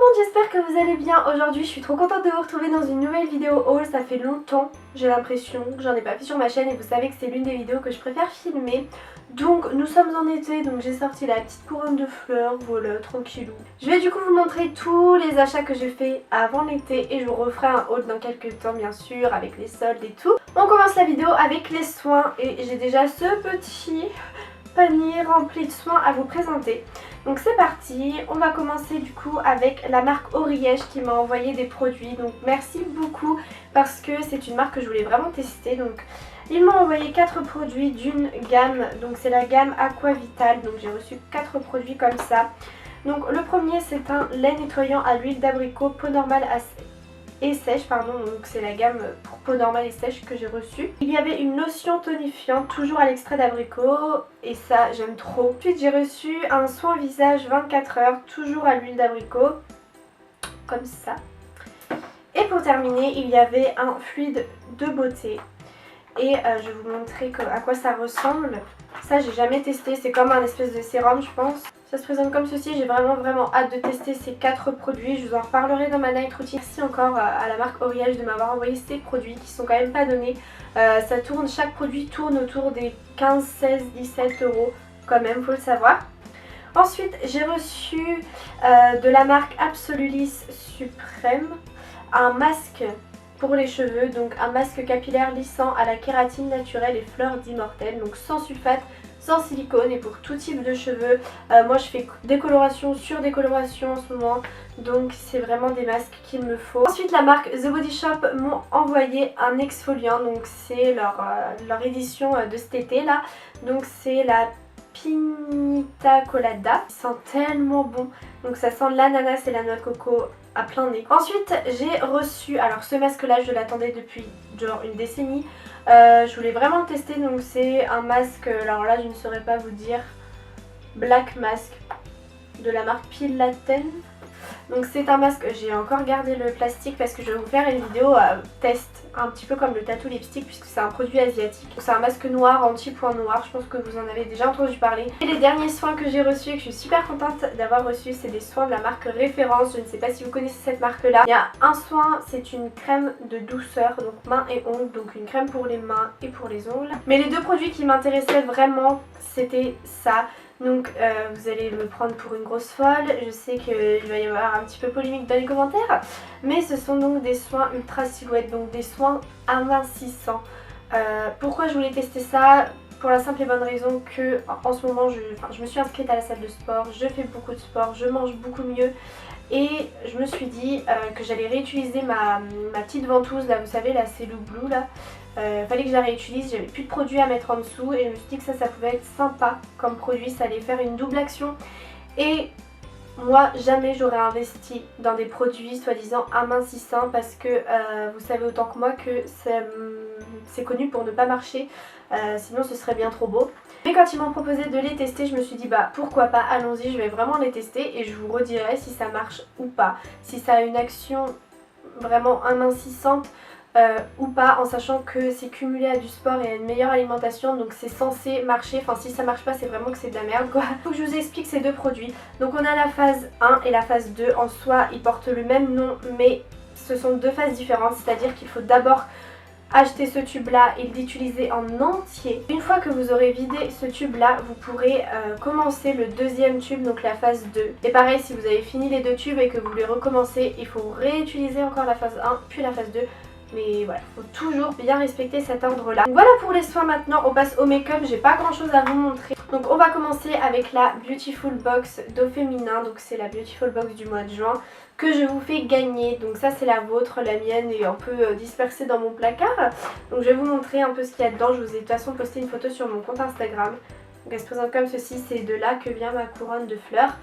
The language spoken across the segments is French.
monde, j'espère que vous allez bien. Aujourd'hui je suis trop contente de vous retrouver dans une nouvelle vidéo haul. Ça fait longtemps, j'ai l'impression, que j'en ai pas fait sur ma chaîne et vous savez que c'est l'une des vidéos que je préfère filmer. Donc nous sommes en été, donc j'ai sorti la petite couronne de fleurs, voilà, tranquillou. Je vais du coup vous montrer tous les achats que j'ai fait avant l'été et je vous referai un haul dans quelques temps bien sûr avec les soldes et tout. On commence la vidéo avec les soins et j'ai déjà ce petit panier rempli de soins à vous présenter. Donc c'est parti, on va commencer du coup avec la marque Oriège qui m'a envoyé des produits. Donc merci beaucoup parce que c'est une marque que je voulais vraiment tester. Donc ils m'ont envoyé 4 produits d'une gamme, donc c'est la gamme Aqua Vital. Donc j'ai reçu 4 produits comme ça. Donc le premier c'est un lait nettoyant à l'huile d'abricot, peau normale et sèche, pardon, donc c'est la gamme pour peau normale et sèche que j'ai reçue. Il y avait une lotion tonifiante, toujours à l'extrait d'abricot, et ça j'aime trop. Ensuite j'ai reçu un soin visage 24 heures, toujours à l'huile d'abricot, comme ça. Et pour terminer, il y avait un fluide de beauté. Et je vais vous montrer à quoi ça ressemble. Ça j'ai jamais testé, c'est comme un espèce de sérum je pense. Ça se présente comme ceci, j'ai vraiment hâte de tester ces 4 produits. Je vous en reparlerai dans ma night routine. Merci encore à la marque Oriège de m'avoir envoyé ces produits qui sont quand même pas donnés. Chaque produit tourne autour des 15, 16, 17 euros quand même, faut le savoir. Ensuite j'ai reçu de la marque Absolulis Suprême un masque pour les cheveux, donc un masque capillaire lissant à la kératine naturelle et fleurs d'immortel, donc sans sulfate, sans silicone et pour tout type de cheveux. Moi je fais décoloration sur décoloration en ce moment, donc c'est vraiment des masques qu'il me faut. Ensuite la marque The Body Shop m'ont envoyé un exfoliant, donc c'est leur édition de cet été là, donc c'est la Pinita Colada. Ça sent tellement bon, donc ça sent l'ananas et la noix de coco à plein nez. Ensuite j'ai reçu, alors ce masque là je l'attendais depuis genre une décennie. Je voulais vraiment le tester, donc c'est un masque, alors là je ne saurais pas vous dire, Black Mask de la marque Pilaten. Donc c'est un masque, j'ai encore gardé le plastique parce que je vais vous faire une vidéo test, un petit peu comme le tattoo lipstick puisque c'est un produit asiatique. C'est un masque noir, anti-point noir, je pense que vous en avez déjà entendu parler. Et les derniers soins que j'ai reçus et que je suis super contente d'avoir reçus, c'est des soins de la marque Référence. Je ne sais pas si vous connaissez cette marque là. Il y a un soin, c'est une crème de douceur, donc mains et ongles, donc une crème pour les mains et pour les ongles. Mais les deux produits qui m'intéressaient vraiment, c'était ça. Donc vous allez me prendre pour une grosse folle, je sais qu'il va y avoir un petit peu polémique dans les commentaires, mais ce sont donc des soins ultra silhouette, donc des soins amincissants. Pourquoi je voulais tester ça? Pour la simple et bonne raison que en ce moment je me suis inscrite à la salle de sport, je fais beaucoup de sport, je mange beaucoup mieux. Et je me suis dit que j'allais réutiliser ma petite ventouse là, vous savez la Celu Blue là. Fallait que je la réutilise, j'avais plus de produits à mettre en dessous et je me suis dit que ça pouvait être sympa comme produit, ça allait faire une double action. Et moi jamais j'aurais investi dans des produits soi-disant amincissants parce que vous savez autant que moi que c'est connu pour ne pas marcher, sinon ce serait bien trop beau. Mais quand ils m'ont proposé de les tester, je me suis dit bah pourquoi pas, allons-y, je vais vraiment les tester et je vous redirai si ça marche ou pas, si ça a une action vraiment amincissante ou pas, en sachant que c'est cumulé à du sport et à une meilleure alimentation, donc c'est censé marcher. Enfin si ça marche pas, c'est vraiment que c'est de la merde quoi. Faut que je vous explique ces deux produits. Donc on a la phase 1 et la phase 2, en soi ils portent le même nom mais ce sont deux phases différentes, c'est à dire qu'il faut d'abord acheter ce tube là et l'utiliser en entier. Une fois que vous aurez vidé ce tube là, vous pourrez commencer le deuxième tube, donc la phase 2. Et pareil, si vous avez fini les deux tubes et que vous voulez recommencer, il faut réutiliser encore la phase 1 puis la phase 2. Mais voilà, il faut toujours bien respecter cet ordre là. Donc voilà pour les soins. Maintenant on passe au make-up, j'ai pas grand chose à vous montrer. Donc on va commencer avec la Beautiful Box d'eau féminin. Donc c'est la Beautiful Box du mois de juin que je vous fais gagner. Donc ça c'est la vôtre, la mienne est un peu dispersée dans mon placard. Donc je vais vous montrer un peu ce qu'il y a dedans. Je vous ai de toute façon posté une photo sur mon compte Instagram. Donc elle se présente comme ceci, c'est de là que vient ma couronne de fleurs.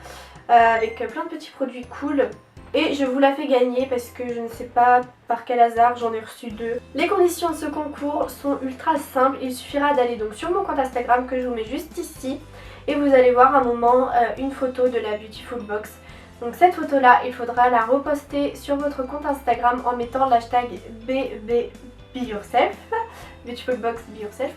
Avec plein de petits produits cool. Et je vous la fais gagner parce que je ne sais pas par quel hasard, j'en ai reçu 2. Les conditions de ce concours sont ultra simples, il suffira d'aller donc sur mon compte Instagram que je vous mets juste ici. Et vous allez voir un moment une photo de la Beautiful Box. Donc cette photo là, il faudra la reposter sur votre compte Instagram en mettant l'hashtag BBBeYourself, Beautiful Box Be Yourself.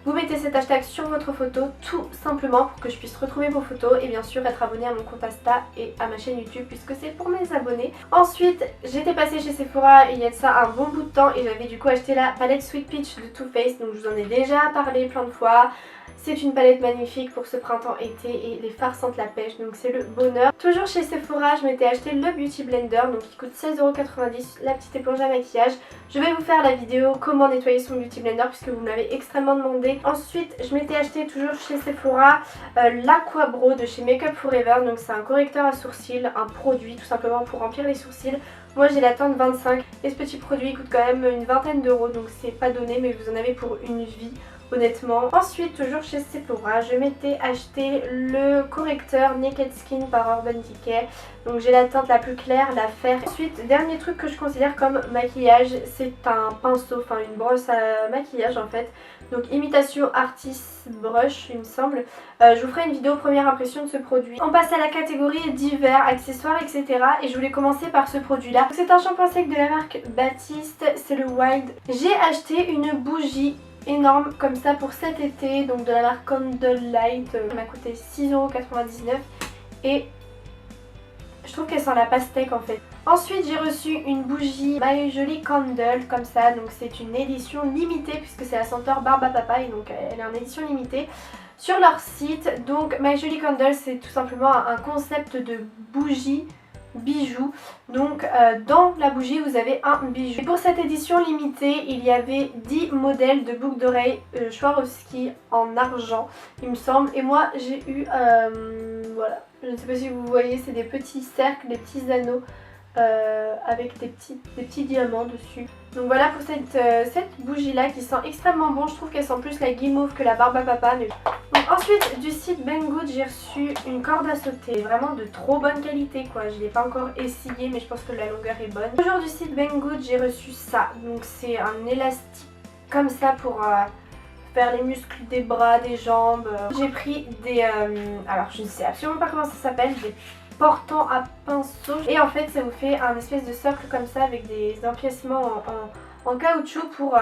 Vous mettez cet hashtag sur votre photo tout simplement pour que je puisse retrouver vos photos et bien sûr être abonné à mon compte Insta et à ma chaîne YouTube puisque c'est pour mes abonnés. Ensuite j'étais passée chez Sephora il y a de ça un bon bout de temps et j'avais du coup acheté la palette Sweet Peach de Too Faced, donc je vous en ai déjà parlé plein de fois. C'est une palette magnifique pour ce printemps-été et les fards sentent la pêche, donc c'est le bonheur. Toujours chez Sephora, je m'étais acheté le Beauty Blender, donc il coûte 16,90 €, la petite éponge à maquillage. Je vais vous faire la vidéo comment nettoyer son Beauty Blender puisque vous me l'avez extrêmement demandé. Ensuite, je m'étais acheté toujours chez Sephora l'Aqua Brow de chez Make Up Forever, donc c'est un correcteur à sourcils, un produit tout simplement pour remplir les sourcils. Moi j'ai la teinte 25 et ce petit produit coûte quand même une vingtaine d'euros, donc c'est pas donné mais vous en avez pour une vie. Honnêtement. Ensuite, toujours chez Sephora, je m'étais acheté le correcteur Naked Skin par Urban Decay. Donc j'ai la teinte la plus claire, la fer. Ensuite, dernier truc que je considère comme maquillage, c'est un pinceau, enfin une brosse à maquillage en fait. Donc imitation Artist Brush il me semble. Je vous ferai une vidéo première impression de ce produit. On passe à la catégorie divers, accessoires, etc. Et je voulais commencer par ce produit là. C'est un shampoing sec de la marque Baptiste, c'est le Wild. J'ai acheté une bougie énorme comme ça pour cet été, donc de la marque Candlelight. Elle m'a coûté 6,99 € et je trouve qu'elle sent la pastèque en fait. Ensuite j'ai reçu une bougie My Jolie Candle comme ça, donc c'est une édition limitée puisque c'est la senteur Barbe à Papa et donc elle est en édition limitée sur leur site. Donc My Jolie Candle c'est tout simplement un concept de bougie bijoux, donc dans la bougie vous avez un bijou. Et pour cette édition limitée il y avait 10 modèles de boucles d'oreilles Swarovski en argent il me semble, et moi j'ai eu voilà, je ne sais pas si vous voyez, c'est des petits cercles, des petits anneaux avec des petits diamants dessus. Donc voilà pour cette bougie là qui sent extrêmement bon. Je trouve qu'elle sent plus la guimauve que la Barbe à Papa, mais... Donc ensuite du site Banggood j'ai reçu une corde à sauter, vraiment de trop bonne qualité quoi. Je ne l'ai pas encore essayé mais je pense que la longueur est bonne. Toujours du site Banggood j'ai reçu ça, donc c'est un élastique comme ça pour faire les muscles des bras, des jambes. J'ai pris des... alors je ne sais absolument pas comment ça s'appelle, des portant à pinceau, et en fait ça vous fait un espèce de socle comme ça avec des empiècements en caoutchouc pour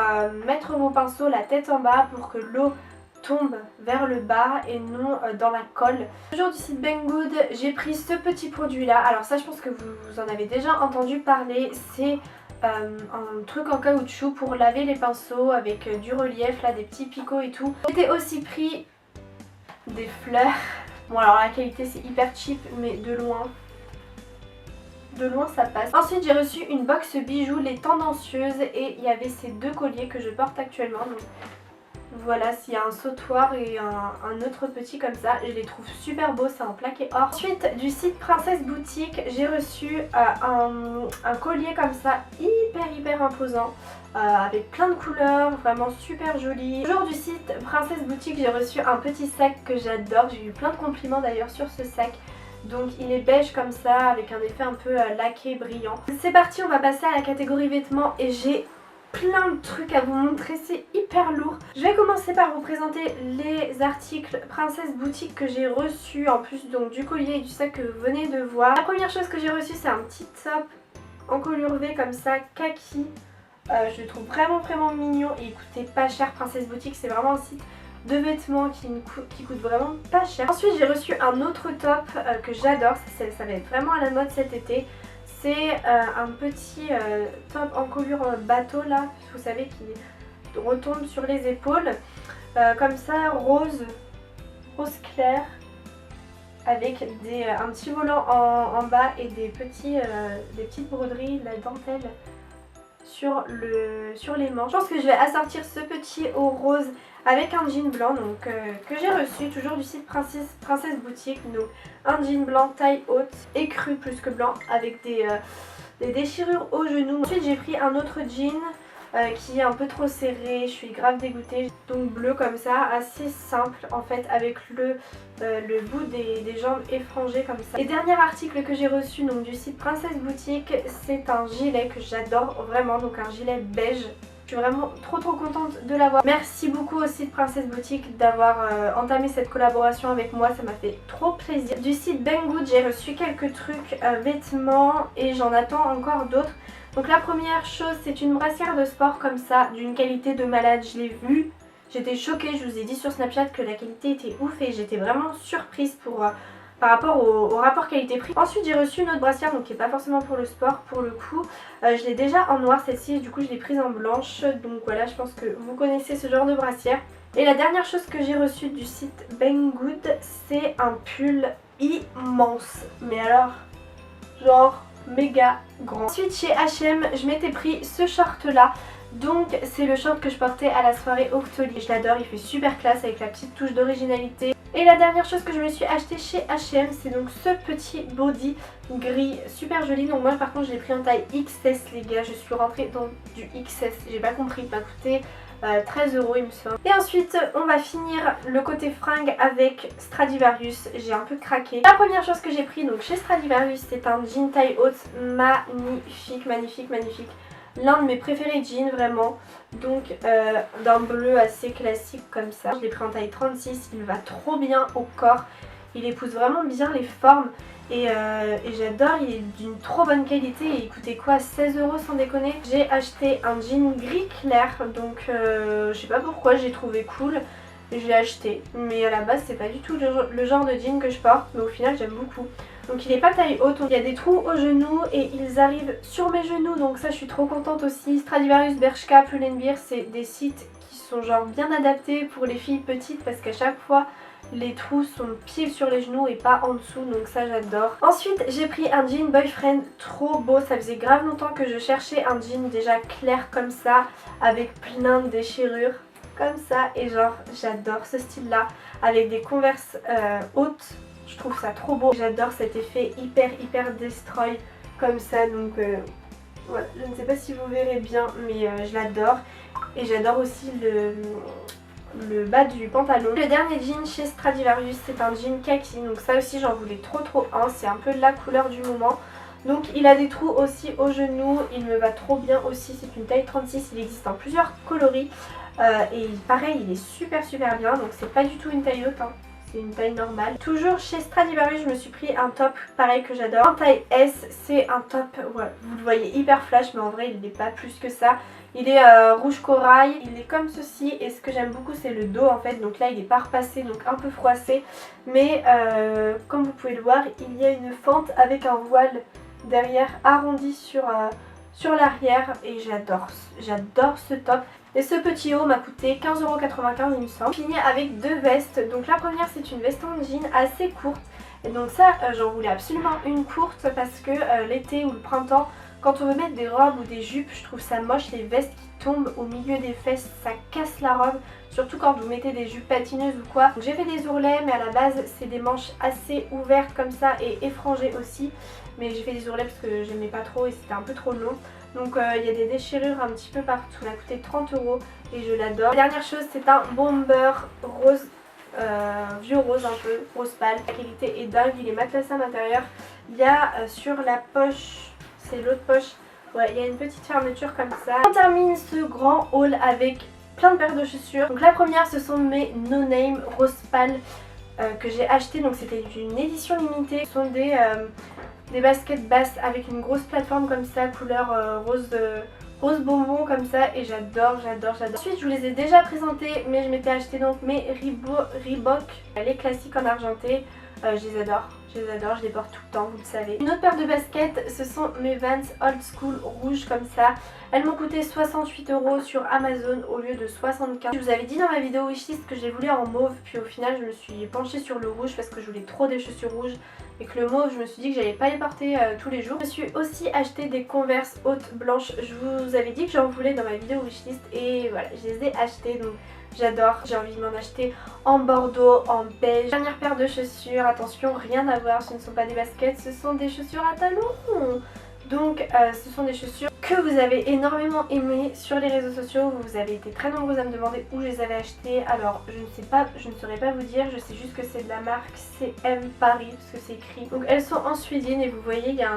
mettre vos pinceaux la tête en bas pour que l'eau tombe vers le bas et non dans la colle. Toujours du site Banggood j'ai pris ce petit produit là. Alors ça je pense que vous en avez déjà entendu parler, c'est un truc en caoutchouc pour laver les pinceaux avec du relief là, des petits picots et tout. J'ai aussi pris des fleurs. Bon alors la qualité c'est hyper cheap mais de loin ça passe. Ensuite j'ai reçu une box bijoux les tendancieuses et il y avait ces deux colliers que je porte actuellement. Donc voilà, s'il y a un sautoir et un autre petit comme ça, je les trouve super beaux, c'est en plaqué or. Ensuite du site Princesse Boutique j'ai reçu un collier comme ça hyper imposant. Avec plein de couleurs, vraiment super joli. Toujours du site Princesse Boutique j'ai reçu un petit sac que j'adore, j'ai eu plein de compliments d'ailleurs sur ce sac. Donc il est beige comme ça avec un effet un peu laqué brillant. C'est parti, on va passer à la catégorie vêtements et j'ai plein de trucs à vous montrer, c'est hyper lourd. Je vais commencer par vous présenter les articles Princesse Boutique que j'ai reçus en plus donc du collier et du sac que vous venez de voir. La première chose que j'ai reçue c'est un petit top en colure V comme ça, kaki. Je le trouve vraiment mignon et il coûtait pas cher. Princesse Boutique c'est vraiment un site de vêtements qui coûte vraiment pas cher. Ensuite j'ai reçu un autre top que j'adore, ça va être vraiment à la mode cet été. C'est un petit top en colure bateau là, vous savez, qui retombe sur les épaules. Comme ça, rose clair, avec un petit volant en bas et des petites broderies, de la dentelle sur les manches. Je pense que je vais assortir ce petit haut rose avec un jean blanc donc, que j'ai reçu toujours du site Princesse Boutique. Donc un jean blanc taille haute, écru plus que blanc, avec des déchirures au genou. Ensuite j'ai pris un autre jean qui est un peu trop serré, je suis grave dégoûtée. Donc bleu comme ça, assez simple en fait, avec le bout des jambes effrangé comme ça. Et dernier article que j'ai reçu donc du site Princesse Boutique, c'est un gilet que j'adore vraiment, donc un gilet beige. Je suis vraiment trop contente de l'avoir. Merci beaucoup au site Princesse Boutique d'avoir entamé cette collaboration avec moi, ça m'a fait trop plaisir. Du site Banggood j'ai reçu quelques trucs vêtements et j'en attends encore d'autres. Donc la première chose c'est une brassière de sport comme ça, d'une qualité de malade, je l'ai vue J'étais choquée, je vous ai dit sur Snapchat que la qualité était ouf et j'étais vraiment surprise par rapport au rapport qualité-prix. Ensuite j'ai reçu une autre brassière, donc qui n'est pas forcément pour le sport pour le coup. Je l'ai déjà en noir celle-ci, du coup je l'ai prise en blanche. Donc voilà, je pense que vous connaissez ce genre de brassière. Et la dernière chose que j'ai reçue du site Banggood, c'est un pull immense. Mais alors, genre méga grand. Ensuite chez H&M, je m'étais pris ce short là. Donc c'est le short que je portais à la soirée Octoly. Je l'adore, il fait super classe avec la petite touche d'originalité. Et la dernière chose que je me suis acheté chez H&M, c'est donc ce petit body gris super joli. Donc moi par contre je l'ai pris en taille XS les gars, je suis rentrée dans du XS, j'ai pas compris, il m'a coûté 13 € il me semble. Et ensuite on va finir le côté fringue avec Stradivarius, j'ai un peu craqué. La première chose que j'ai pris donc chez Stradivarius, c'est un jean taille haute magnifique, magnifique, magnifique. L'un de mes préférés jeans vraiment, donc d'un bleu assez classique comme ça. Je l'ai pris en taille 36, il va trop bien au corps, il épouse vraiment bien les formes et j'adore, il est d'une trop bonne qualité et il coûtait quoi, 16 € sans déconner. J'ai acheté un jean gris clair, donc je sais pas pourquoi, j'ai trouvé cool. Je l'ai acheté, mais à la base c'est pas du tout le genre de jean que je porte, mais au final j'aime beaucoup. Donc il n'est pas taille haute, il y a des trous aux genoux et ils arrivent sur mes genoux, donc ça je suis trop contente aussi. Stradivarius, Bershka, Pull&Bear, c'est des sites qui sont genre bien adaptés pour les filles petites parce qu'à chaque fois les trous sont pile sur les genoux et pas en dessous, donc ça j'adore. Ensuite j'ai pris un jean boyfriend trop beau, ça faisait grave longtemps que je cherchais un jean déjà clair comme ça avec plein de déchirures comme ça et genre j'adore ce style là avec des Converse hautes. Je trouve ça trop beau. J'adore cet effet hyper destroy comme ça. Donc voilà, je ne sais pas si vous verrez bien mais je l'adore. Et j'adore aussi le bas du pantalon. Le dernier jean chez Stradivarius, c'est un jean kaki. Donc ça aussi j'en voulais trop un. C'est un peu la couleur du moment. Donc il a des trous aussi aux genoux. Il me va trop bien aussi. C'est une taille 36. Il existe en plusieurs coloris. Et pareil il est super bien. Donc c'est pas du tout une taille haute hein. C'est une taille normale. Toujours chez Stradivarius, je me suis pris un top pareil que j'adore. En taille S, c'est un top, ouais, vous le voyez hyper flash, mais en vrai il n'est pas plus que ça. Il est rouge corail, il est comme ceci et ce que j'aime beaucoup c'est le dos en fait. Donc là il est pas repassé, donc un peu froissé. Mais comme vous pouvez le voir, il y a une fente avec un voile derrière arrondi sur l'arrière et j'adore ce top. Et ce petit haut m'a coûté 15,95 € il me semble. Fini avec deux vestes. Donc la première c'est une veste en jean assez courte. Et donc ça j'en voulais absolument une courte parce que l'été ou le printemps, quand on veut mettre des robes ou des jupes, je trouve ça moche les vestes qui tombent au milieu des fesses, ça casse la robe. Surtout quand vous mettez des jupes patineuses ou quoi. J'ai fait des ourlets mais à la base c'est des manches assez ouvertes comme ça et effrangées aussi. Mais j'ai fait des ourlets parce que j'aimais pas trop et c'était un peu trop long. Donc il y a des déchirures un petit peu partout, ça a coûté 30 € et je l'adore. La dernière chose c'est un bomber rose, vieux rose un peu, rose pâle. La qualité est dingue, il est matelassé à l'intérieur. Il y a sur la poche, c'est l'autre poche, ouais il y a une petite fermeture comme ça. On termine ce grand haul avec plein de paires de chaussures. Donc la première ce sont mes No Name rose pâle que j'ai acheté, donc c'était une édition limitée. Ce sont des baskets basses avec une grosse plateforme comme ça, couleur rose bonbon comme ça et j'adore. Ensuite je vous les ai déjà présentés mais je m'étais acheté donc mes Reebok, les classiques en argenté. Je les adore, je les porte tout le temps, vous le savez. Une autre paire de baskets, ce sont mes Vans Old School rouges comme ça. Elles m'ont coûté 68 € sur Amazon au lieu de 75. Je vous avais dit dans ma vidéo wishlist que je les voulais en mauve, puis au final je me suis penchée sur le rouge parce que je voulais trop des chaussures rouges et que le mauve je me suis dit que j'allais pas les porter tous les jours. Je me suis aussi acheté des Converse hautes blanches, je vous avais dit que j'en voulais dans ma vidéo wishlist et voilà, je les ai achetées donc j'adore. J'ai envie de m'en acheter en bordeaux, en beige. Dernière paire de chaussures, attention rien à voir, ce ne sont pas des baskets, ce sont des chaussures à talons. Donc ce sont des chaussures que vous avez énormément aimées sur les réseaux sociaux. Vous avez été très nombreux à me demander où je les avais achetées. Alors je ne sais pas, je ne saurais pas vous dire. Je sais juste que c'est de la marque CM Paris parce que c'est écrit. Donc elles sont en suivine et vous voyez il y a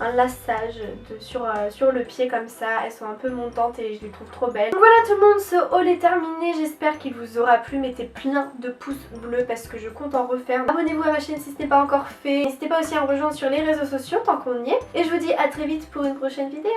un lassage sur le pied comme ça. Elles sont un peu montantes et je les trouve trop belles. Donc voilà tout le monde, ce haul est terminé. J'espère qu'il vous aura plu. Mettez plein de pouces bleus parce que je compte en refaire. Abonnez-vous à ma chaîne si ce n'est pas encore fait. N'hésitez pas aussi à me rejoindre sur les réseaux sociaux tant qu'on y est. Et je vous dis à très vite pour une prochaine vidéo.